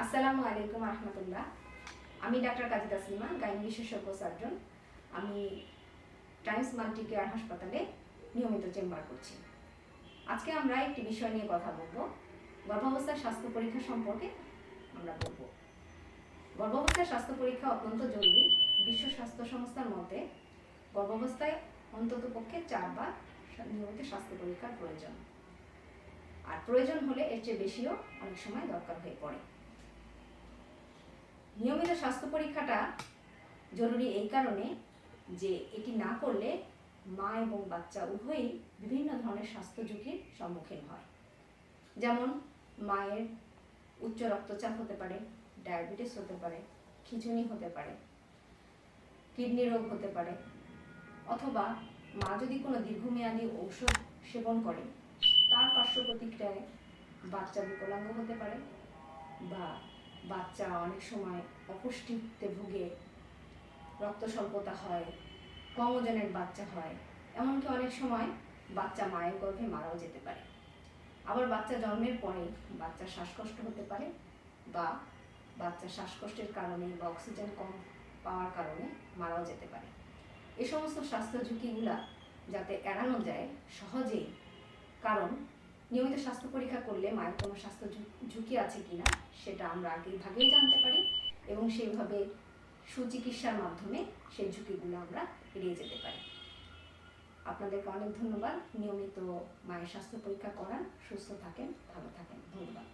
আসসালামু আলাইকুম রহমতুল্লাহ। আমি ডাক্তার কাজী তাসলিমা, গাইনি বিশেষজ্ঞ সার্জন। আমি টাইমস মাল্টি কেয়ার হাসপাতালে নিয়মিত চেম্বার করছি। আজকে আমরা একটি বিষয় নিয়ে কথা বলবো। গর্ভাবস্থার স্বাস্থ্য পরীক্ষা সম্পর্কে আমরা বলবো। গর্ভাবস্থার স্বাস্থ্য পরীক্ষা অত্যন্ত জরুরি। বিশ্ব স্বাস্থ্য সংস্থার মতে গর্ভাবস্থায় অন্তত পক্ষে 4 বার নিয়মিত স্বাস্থ্য পরীক্ষার প্রয়োজন, আর প্রয়োজন হলে এর চেয়ে বেশিও অনেক সময় দরকার হয়ে পড়ে। নিয়মিত স্বাস্থ্য পরীক্ষাটা জরুরি এই কারণে যে এটি না করলে মা এবং বাচ্চা উভয়ই বিভিন্ন ধরনের স্বাস্থ্য ঝুঁকির সম্মুখীন হয়। যেমন মায়ের উচ্চ রক্তচাপ হতে পারে, ডায়াবেটিস হতে পারে, খিঁচুনি হতে পারে, কিডনি রোগ হতে পারে, অথবা মা যদি কোনো দীর্ঘমেয়াদী ঔষধ সেবন করে তার পার্শ্ব প্রতিক্রিয়ায় বাচ্চা বিকলাঙ্গ হতে পারে, বা বাচ্চা অনেক সময় অপুষ্টিতে ভুগে রক্ত স্বল্পতা হয়, কম ওজনের বাচ্চা হয়, এমনকি অনেক সময় বাচ্চা মায়ের গর্ভে মারাও যেতে পারে। আবার বাচ্চা জন্মের পরে বাচ্চার শ্বাসকষ্ট হতে পারে, বা বাচ্চার শ্বাসকষ্টের কারণে বা অক্সিজেন কম পাওয়ার কারণে মারাও যেতে পারে। এই সমস্ত স্বাস্থ্য ঝুঁকিগুলা যাতে এড়ানো যায় সহজেই, কারণ নিয়মিত স্বাস্থ্য পরীক্ষা করলে মায়ের কোনো স্বাস্থ্য ঝুঁকি আছে কিনা সেটা আমরা আগেই জানতে পারি, এবং সেইভাবে সুচিকিৎসার মাধ্যমে সেই ঝুঁকিগুলো আমরা এড়িয়ে যেতে পারি। আপনাদেরকে অনেক ধন্যবাদ। নিয়মিত মায়ের স্বাস্থ্য পরীক্ষা করান। সুস্থ থাকেন, ভালো থাকেন। ধন্যবাদ।